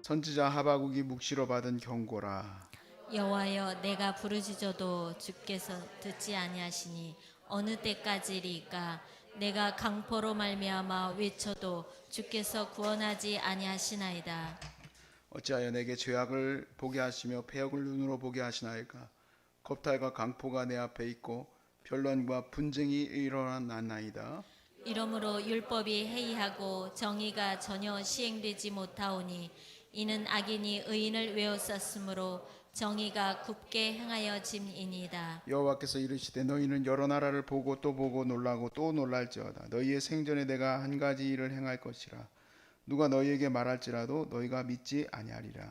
선지자 하바국이 묵시로 받은 경고라. 여호와여, 내가 부르짖어도 주께서 듣지 아니하시니 어느 때까지리까? 내가 강포로 말미암아 외쳐도 주께서 구원하지 아니하시나이다. 어찌하여 내게 죄악을 보게 하시며 패역을 눈으로 보게 하시나이까? 겁탈과 강포가 내 앞에 있고 변론과 분쟁이 일어났나이다. 이러므로 율법이 해이하고 정의가 전혀 시행되지 못하오니 이는 악인이 의인을 외워쌌으므로 정의가 굽게 행하여짐이니이다. 여호와께서 이르시되 너희는 여러 나라를 보고 또 보고 놀라고 또 놀랄지어다. 너희의 생전에 내가 한 가지 일을 행할 것이라. 누가 너희에게 말할지라도 너희가 믿지 아니하리라.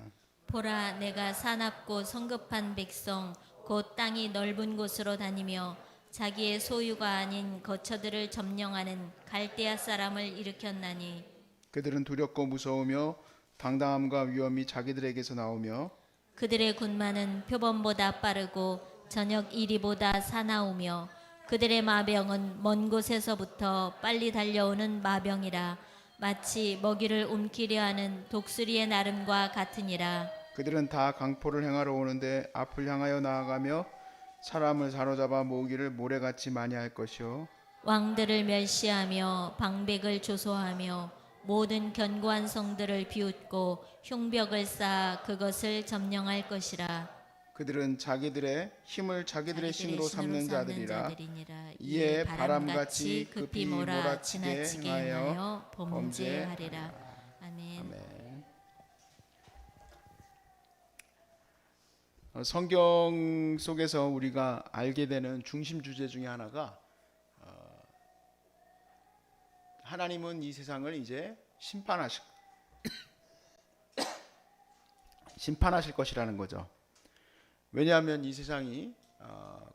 보라, 내가 사납고 성급한 백성 곧 땅이 넓은 곳으로 다니며 자기의 소유가 아닌 거처들을 점령하는 갈대아 사람을 일으켰나니 그들은 두렵고 무서우며 당당함과 위엄이 자기들에게서 나오며 그들의 군마는 표범보다 빠르고 저녁 이리보다 사나우며 그들의 마병은 먼 곳에서부터 빨리 달려오는 마병이라. 마치 먹이를 움키려 하는 독수리의 나름과 같으니라. 그들은 다 강포를 행하러 오는데 앞을 향하여 나아가며 사람을 사로잡아 모으기를 모래같이 많이 할 것이요 왕들을 멸시하며 방백을 조소하며 모든 견고한 성들을 비웃고 흉벽을 쌓아 그것을 점령할 것이라. 그들은 자기들의 힘을 자기들의 신으로 삼는 자들이라. 이에 바람같이 급히 몰아치게 행하여 범죄하리라. 아멘. 아멘. 성경 속에서 우리가 알게 되는 중심 주제 중에 하나가 하나님은 이 세상을 이제 심판하실 것이라는 거죠. 왜냐하면 이 세상이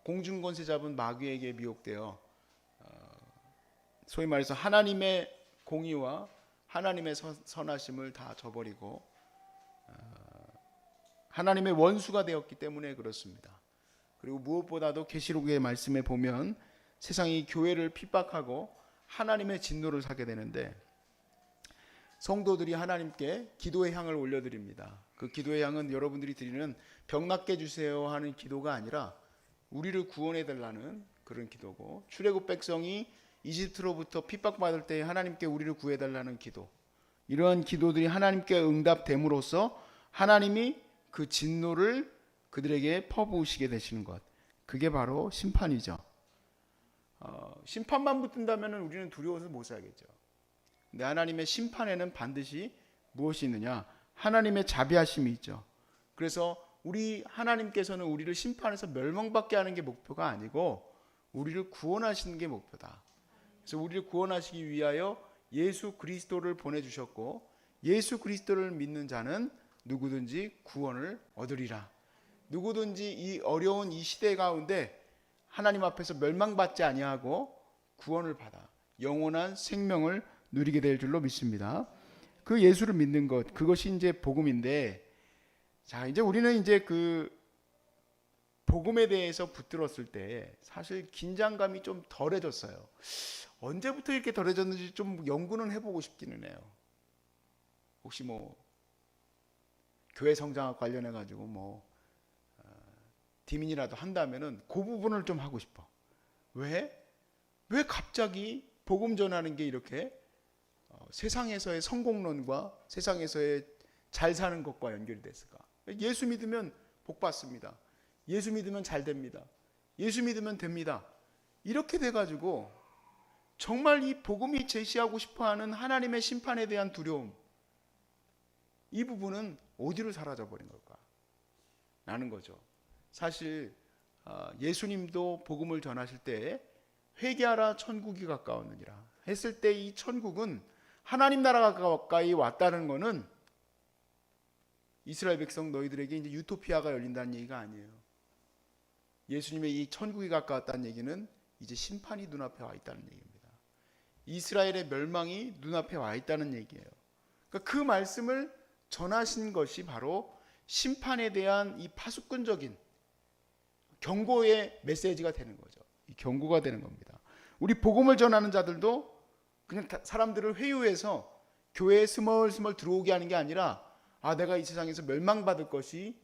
공중권세 잡은 마귀에게 미혹되어 소위 말해서 하나님의 공의와 하나님의 선하심을 다 저버리고 하나님의 원수가 되었기 때문에 그렇습니다. 그리고 무엇보다도 계시록의 말씀에 보면 세상이 교회를 핍박하고 하나님의 진노를 사게 되는데 성도들이 하나님께 기도의 향을 올려드립니다. 그 기도의 향은 여러분들이 드리는 병 낫게 해주세요 하는 기도가 아니라 우리를 구원해 달라는 그런 기도고, 출애굽 백성이 이집트로부터 핍박받을 때 하나님께 우리를 구해 달라는 기도, 이러한 기도들이 하나님께 응답됨으로써 하나님이 그 진노를 그들에게 퍼부으시게 되시는 것, 그게 바로 심판이죠. 심판만 붙는다면 우리는 두려워서 못 살겠죠. 근데 하나님의 심판에는 반드시 무엇이 있느냐? 하나님의 자비하심이 있죠. 그래서 우리 하나님께서는 우리를 심판해서 멸망받게 하는 게 목표가 아니고 우리를 구원하시는 게 목표다. 그래서 우리를 구원하시기 위하여 예수 그리스도를 보내주셨고, 예수 그리스도를 믿는 자는 누구든지 구원을 얻으리라. 누구든지 이 어려운 이 시대 가운데 하나님 앞에서 멸망받지 아니하고 구원을 받아 영원한 생명을 누리게 될 줄로 믿습니다. 그 예수를 믿는 것, 그것이 이제 복음인데, 자, 이제 우리는 이제 그 복음에 대해서 붙들었을 때 사실 긴장감이 좀 덜해졌어요. 언제부터 이렇게 덜해졌는지 좀 연구는 해보고 싶기는 해요. 혹시 뭐 교회 성장학 관련해 가지고 뭐 디민이라도 한다면은 그 부분을 좀 하고 싶어. 왜 갑자기 복음 전하는 게 이렇게 세상에서의 성공론과 세상에서의 잘 사는 것과 연결이 됐을까? 예수 믿으면 복 받습니다. 예수 믿으면 잘 됩니다. 예수 믿으면 됩니다. 이렇게 돼가지고 정말 이 복음이 제시하고 싶어하는 하나님의 심판에 대한 두려움, 이 부분은 어디로 사라져 버린 걸까? 라는 거죠. 사실 예수님도 복음을 전하실 때 회개하라 천국이 가까웠느니라 했을 때 이 천국은 하나님 나라가 가까이 왔다는 것은 이스라엘 백성 너희들에게 이제 유토피아가 열린다는 얘기가 아니에요. 예수님의 이 천국이 가까웠다는 얘기는 이제 심판이 눈앞에 와 있다는 얘기입니다. 이스라엘의 멸망이 눈앞에 와 있다는 얘기예요. 그러니까 그 말씀을 전하신 것이 바로 심판에 대한 이 파수꾼적인 경고의 메시지가 되는 거죠. 이 경고가 되는 겁니다. 우리 복음을 전하는 자들도 그냥 사람들을 회유해서 교회에 스멀스멀 들어오게 하는 게 아니라 아, 내가 이 세상에서 멸망받을 것이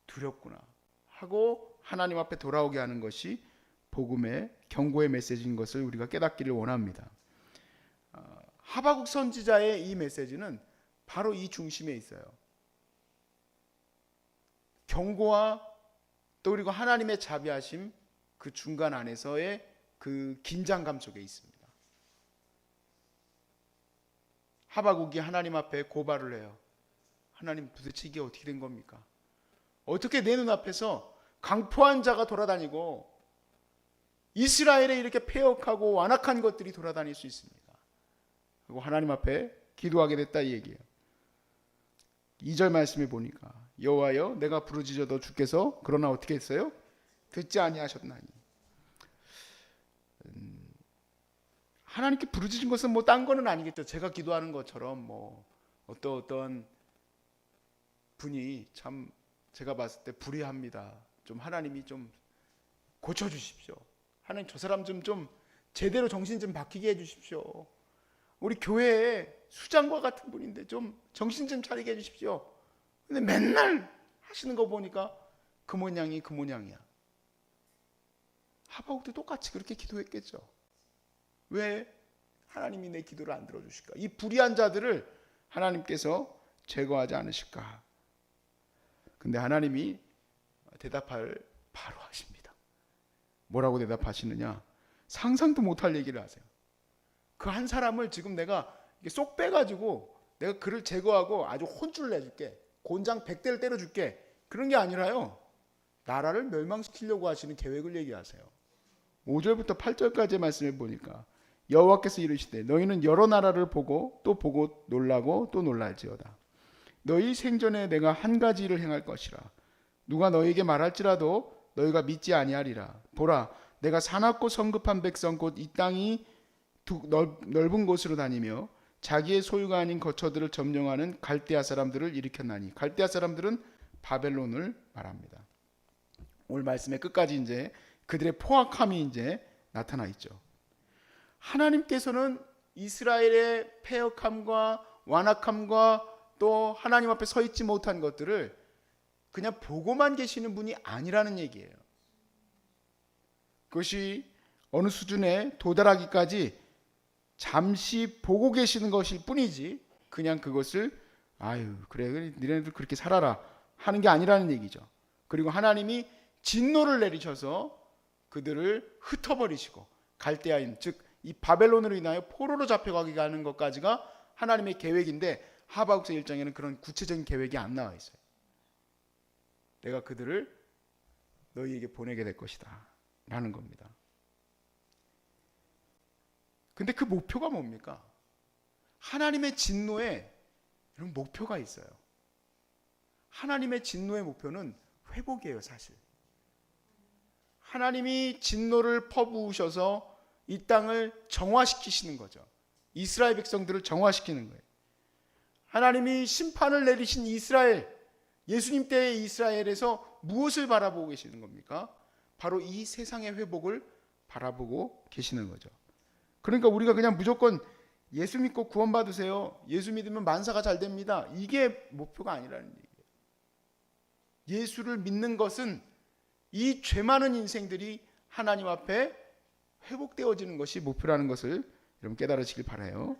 두렵구나 하고 하나님 앞에 돌아오게 하는 것이 복음의 경고의 메시지인 것을 우리가 깨닫기를 원합니다. 하박국 선지자의 이 메시지는 바로 이 중심에 있어요. 경고와 또 그리고 하나님의 자비하심, 그 중간 안에서의 그 긴장감 속에 있습니다. 하박국이 하나님 앞에 고발을 해요. 하나님, 도대체 이게 어떻게 된 겁니까? 어떻게 내 눈앞에서 강포한 자가 돌아다니고 이스라엘에 이렇게 패역하고 완악한 것들이 돌아다닐 수 있습니까? 그리고 하나님 앞에 기도하게 됐다 이 얘기예요. 2절 말씀에 보니까 여호와여, 내가 부르짖어도 주께서 그러나 어떻게 했어요? 듣지 아니하셨나니. 하나님께 부르짖은 것은 뭐 딴 거는 아니겠죠. 제가 기도하는 것처럼 뭐 어떤 분이 참 제가 봤을 때 불의합니다. 좀 하나님이 좀 고쳐주십시오. 하나님, 저 사람 좀 제대로 정신 좀 바뀌게 해주십시오. 우리 교회에 수장과 같은 분인데 좀 정신 좀 차리게 해주십시오. 근데 맨날 하시는 거 보니까 그 모양이야. 하박국도 똑같이 그렇게 기도했겠죠. 왜 하나님이 내 기도를 안 들어주실까? 이 불의한 자들을 하나님께서 제거하지 않으실까? 근데 하나님이 대답할 바로 하십니다. 뭐라고 대답하시느냐? 상상도 못할 얘기를 하세요. 그 한 사람을 지금 내가 쏙 빼가지고 내가 그를 제거하고 아주 혼쭐을 내줄게. 곤장 100대를 때려줄게. 그런 게 아니라요. 나라를 멸망시키려고 하시는 계획을 얘기하세요. 5절부터 8절까지의 말씀을 보니까 여호와께서 이르시되 너희는 여러 나라를 보고 또 보고 놀라고 또 놀랄지어다. 너희 생전에 내가 한 가지 일을 행할 것이라. 누가 너희에게 말할지라도 너희가 믿지 아니하리라. 보라, 내가 사납고 성급한 백성 곧 이 땅이 넓은 곳으로 다니며 자기의 소유가 아닌 거처들을 점령하는 갈대아 사람들을 일으켰나니. 갈대아 사람들은 바벨론을 말합니다. 오늘 말씀의 끝까지 이제 그들의 포악함이 이제 나타나 있죠. 하나님께서는 이스라엘의 패역함과 완악함과 또 하나님 앞에 서 있지 못한 것들을 그냥 보고만 계시는 분이 아니라는 얘기예요. 그것이 어느 수준에 도달하기까지 잠시 보고 계시는 것일 뿐이지 그냥 그것을 아유 그래 니네들 그렇게 살아라 하는 게 아니라는 얘기죠. 그리고 하나님이 진노를 내리셔서 그들을 흩어버리시고 갈대아인 즉 이 바벨론으로 인하여 포로로 잡혀가게 하는 것까지가 하나님의 계획인데 하박국서 1장에는 그런 구체적인 계획이 안 나와 있어요. 내가 그들을 너희에게 보내게 될 것이다 라는 겁니다. 근데 그 목표가 뭡니까? 하나님의 진노에 이런 목표가 있어요. 하나님의 진노의 목표는 회복이에요, 사실. 하나님이 진노를 퍼부으셔서 이 땅을 정화시키시는 거죠. 이스라엘 백성들을 정화시키는 거예요. 하나님이 심판을 내리신 이스라엘, 예수님 때의 이스라엘에서 무엇을 바라보고 계시는 겁니까? 바로 이 세상의 회복을 바라보고 계시는 거죠. 그러니까 우리가 그냥 무조건 예수 믿고 구원받으세요. 예수 믿으면 만사가 잘 됩니다. 이게 목표가 아니라는 얘기예요. 예수를 믿는 것은 이 죄 많은 인생들이 하나님 앞에 회복되어지는 것이 목표라는 것을 여러분 깨달으시길 바라요.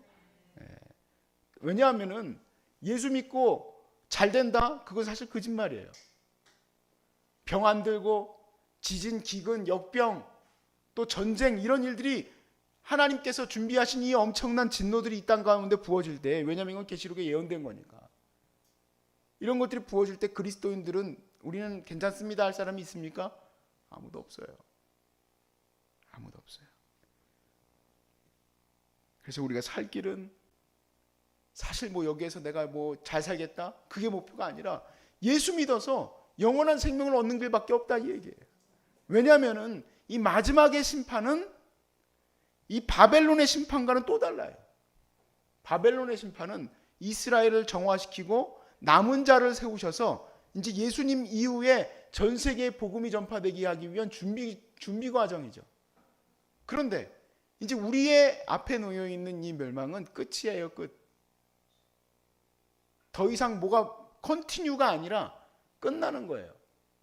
왜냐하면은 예수 믿고 잘 된다? 그건 사실 거짓말이에요. 병 안 들고 지진, 기근, 역병, 또 전쟁 이런 일들이 하나님께서 준비하신 이 엄청난 진노들이 이 땅 가운데 부어질 때, 왜냐하면 이건 계시록에 예언된 거니까. 이런 것들이 부어질 때 그리스도인들은 우리는 괜찮습니다 할 사람이 있습니까? 아무도 없어요. 아무도 없어요. 그래서 우리가 살 길은 사실 뭐 여기에서 내가 뭐 잘 살겠다? 그게 목표가 아니라 예수 믿어서 영원한 생명을 얻는 길밖에 없다 이 얘기예요. 왜냐하면은 이 마지막의 심판은 이 바벨론의 심판과는 또 달라요. 바벨론의 심판은 이스라엘을 정화시키고 남은 자를 세우셔서 이제 예수님 이후에 전 세계에 복음이 전파되게 하기 위한 준비 과정이죠. 그런데 이제 우리의 앞에 놓여 있는 이 멸망은 끝이에요, 끝. 더 이상 뭐가 컨티뉴가 아니라 끝나는 거예요.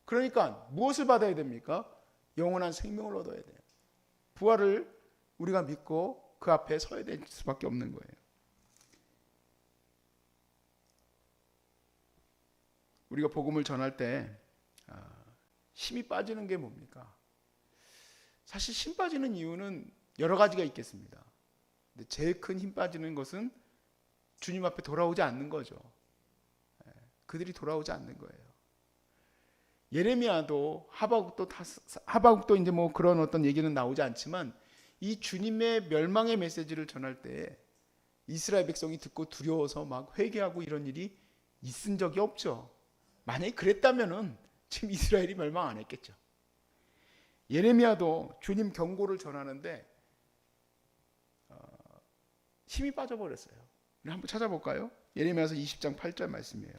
그러니까 무엇을 받아야 됩니까? 영원한 생명을 얻어야 돼요. 부활을 우리가 믿고 그 앞에 서야 될 수밖에 없는 거예요. 우리가 복음을 전할 때 힘이 빠지는 게 뭡니까? 사실 힘 빠지는 이유는 여러 가지가 있겠습니다. 근데 제일 큰 힘 빠지는 것은 주님 앞에 돌아오지 않는 거죠. 그들이 돌아오지 않는 거예요. 예레미야도 하박국도 이제 뭐 그런 어떤 얘기는 나오지 않지만 이 주님의 멸망의 메시지를 전할 때 이스라엘 백성이 듣고 두려워서 막 회개하고 이런 일이 있은 적이 없죠. 만약에 그랬다면은 지금 이스라엘이 멸망 안 했겠죠. 예레미야도 주님 경고를 전하는데 힘이 빠져버렸어요. 우리 한번 찾아볼까요? 예레미야서 20장 8절 말씀이에요.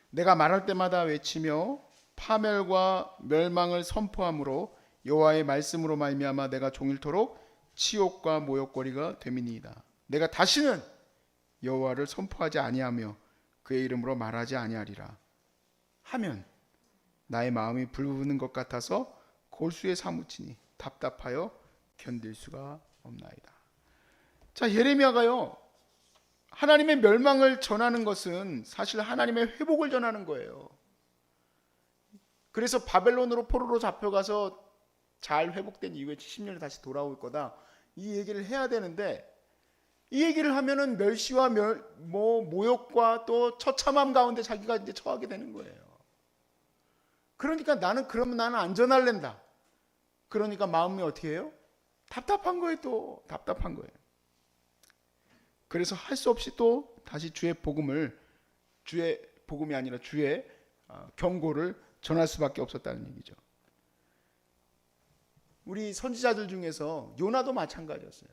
내가 말할 때마다 외치며 파멸과 멸망을 선포함으로 여호와의 말씀으로 말미암아 내가 종일토록 치욕과 모욕거리가 됨이니이다. 내가 다시는 여호와를 선포하지 아니하며 그의 이름으로 말하지 아니하리라 하면 나의 마음이 불붙는 것 같아서 골수에 사무치니 답답하여 견딜 수가 없나이다. 자, 예레미야가요, 하나님의 멸망을 전하는 것은 사실 하나님의 회복을 전하는 거예요. 그래서 바벨론으로 포로로 잡혀가서 잘 회복된 이후에 70년에 다시 돌아올 거다, 이 얘기를 해야 되는데 이 얘기를 하면은 멸시와 모욕과 또 처참함 가운데 자기가 이제 처하게 되는 거예요. 그러니까 그러면 나는 안전할랜다. 그러니까 마음이 어떻게 해요? 답답한 거예요. 또 답답한 거예요. 그래서 할 수 없이 또 다시 주의 복음이 아니라 주의 경고를 전할 수밖에 없었다는 얘기죠. 우리 선지자들 중에서 요나도 마찬가지였어요.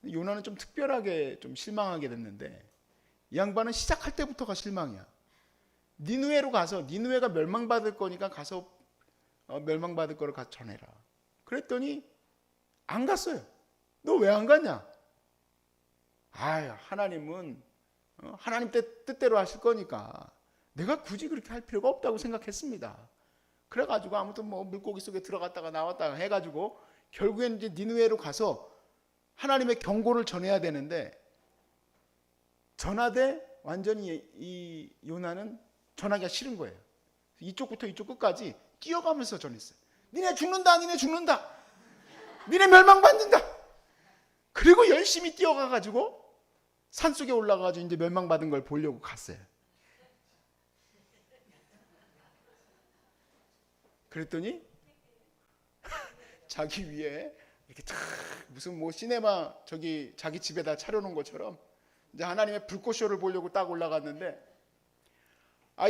요나는 좀 특별하게 좀 실망하게 됐는데 이 양반은 시작할 때부터가 실망이야. 니느웨로 가서, 니느웨가 멸망받을 거니까 가서 멸망받을 거를 가서 전해라. 그랬더니 안 갔어요. 너 왜 안 갔냐? 하나님은 하나님 뜻대로 하실 거니까 내가 굳이 그렇게 할 필요가 없다고 생각했습니다. 그래가지고 아무튼 뭐 물고기 속에 들어갔다가 나왔다가 해가지고 결국엔 이제 니느웨로 가서 하나님의 경고를 전해야 되는데 전하되 완전히 이 요나는 전하기가 싫은 거예요. 이쪽부터 이쪽 끝까지 뛰어가면서 전했어요. 니네 죽는다, 니네 죽는다, 니네 멸망받는다. 그리고 열심히 뛰어가가지고 산속에 올라가가지고 이제 멸망받은 걸 보려고 갔어요. 그랬더니 자기 위에 이렇게 무슨 뭐 시네마 저기 자기 집에다 차려놓은 것처럼 이제 하나님의 불꽃쇼를 보려고 딱 올라갔는데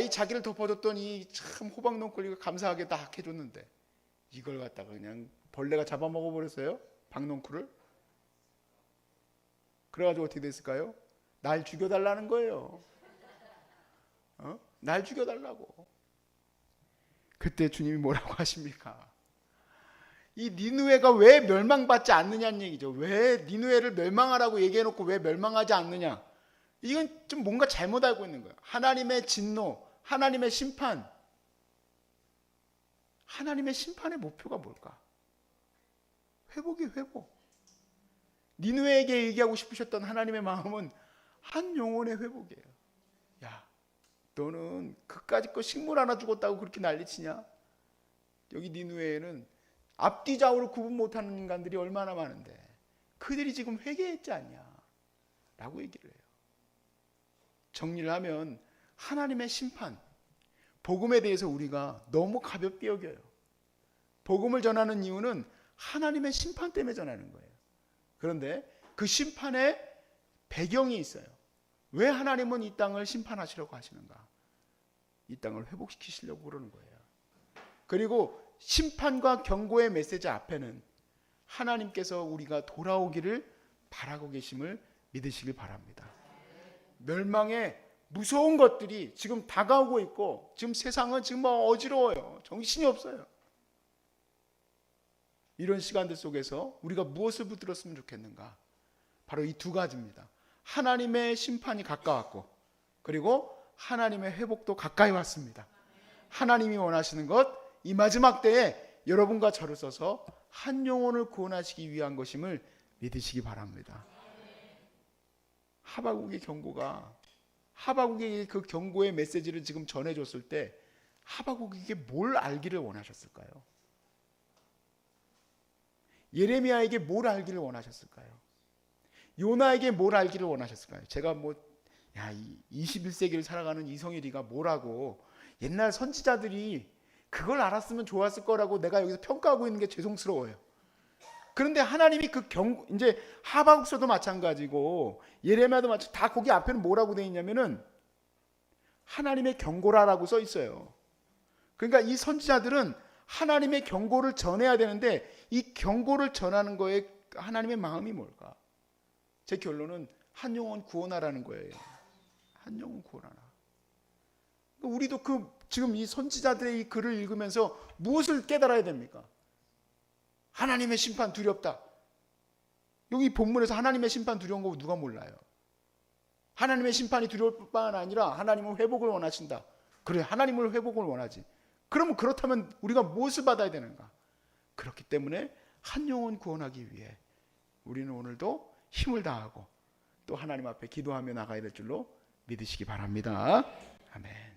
이 자기를 덮어줬더니 참 호박농골이가 감사하게 딱 해줬는데 이걸 갖다가 그냥 벌레가 잡아먹어 버렸어요. 박농쿨을. 그래가지고 어떻게 됐을까요? 날 죽여달라는 거예요. 날 죽여달라고. 그때 주님이 뭐라고 하십니까? 이 니느웨가 왜 멸망받지 않느냐는 얘기죠. 왜 니느웨를 멸망하라고 얘기해놓고 왜 멸망하지 않느냐? 이건 좀 뭔가 잘못 알고 있는 거예요. 하나님의 진노, 하나님의 심판. 하나님의 심판의 목표가 뭘까? 회복이 회복. 니느웨에게 얘기하고 싶으셨던 하나님의 마음은 한 영혼의 회복이에요. 야, 너는 그까짓 거 식물 하나 죽었다고 그렇게 난리치냐? 여기 니느웨에는 앞뒤 좌우를 구분 못하는 인간들이 얼마나 많은데 그들이 지금 회개했지 않냐? 라고 얘기를 해요. 정리를 하면 하나님의 심판, 복음에 대해서 우리가 너무 가볍게 여겨요. 복음을 전하는 이유는 하나님의 심판 때문에 전하는 거예요. 그런데 그 심판의 배경이 있어요. 왜 하나님은 이 땅을 심판하시려고 하시는가? 이 땅을 회복시키시려고 그러는 거예요. 그리고 심판과 경고의 메시지 앞에는 하나님께서 우리가 돌아오기를 바라고 계심을 믿으시길 바랍니다. 멸망의 무서운 것들이 지금 다가오고 있고 지금 세상은 지금 어지러워요. 정신이 없어요. 이런 시간들 속에서 우리가 무엇을 붙들었으면 좋겠는가? 바로 이 두 가지입니다. 하나님의 심판이 가까웠고 그리고 하나님의 회복도 가까이 왔습니다. 하나님이 원하시는 것, 이 마지막 때에 여러분과 저를 써서 한 영혼을 구원하시기 위한 것임을 믿으시기 바랍니다. 하바국의 경고가, 하바국의 그 경고의 메시지를 지금 전해줬을 때 하바국에게 뭘 알기를 원하셨을까요? 예레미야에게 뭘 알기를 원하셨을까요? 요나에게 뭘 알기를 원하셨을까요? 제가 21세기를 살아가는 이성일이가 뭐라고, 옛날 선지자들이 그걸 알았으면 좋았을 거라고 내가 여기서 평가하고 있는 게 죄송스러워요. 그런데 하나님이 그 이제 하바국서도 마찬가지고 예레미야도 마찬가지고 다 거기 앞에는 뭐라고 되어 있냐면은 하나님의 경고라라고 써 있어요. 그러니까 이 선지자들은 하나님의 경고를 전해야 되는데 이 경고를 전하는 거에 하나님의 마음이 뭘까? 제 결론은 한 영혼 구원하라는 거예요. 한 영혼 구원하라. 우리도 지금 이 선지자들의 이 글을 읽으면서 무엇을 깨달아야 됩니까? 하나님의 심판 두렵다. 여기 본문에서 하나님의 심판 두려운 거 누가 몰라요? 하나님의 심판이 두려울 뿐만 아니라 하나님은 회복을 원하신다. 그래, 하나님을 회복을 원하지. 그러면 그렇다면 우리가 무엇을 받아야 되는가? 그렇기 때문에 한 영혼 구원하기 위해 우리는 오늘도 힘을 다하고 또 하나님 앞에 기도하며 나가야 될 줄로 믿으시기 바랍니다. 아멘.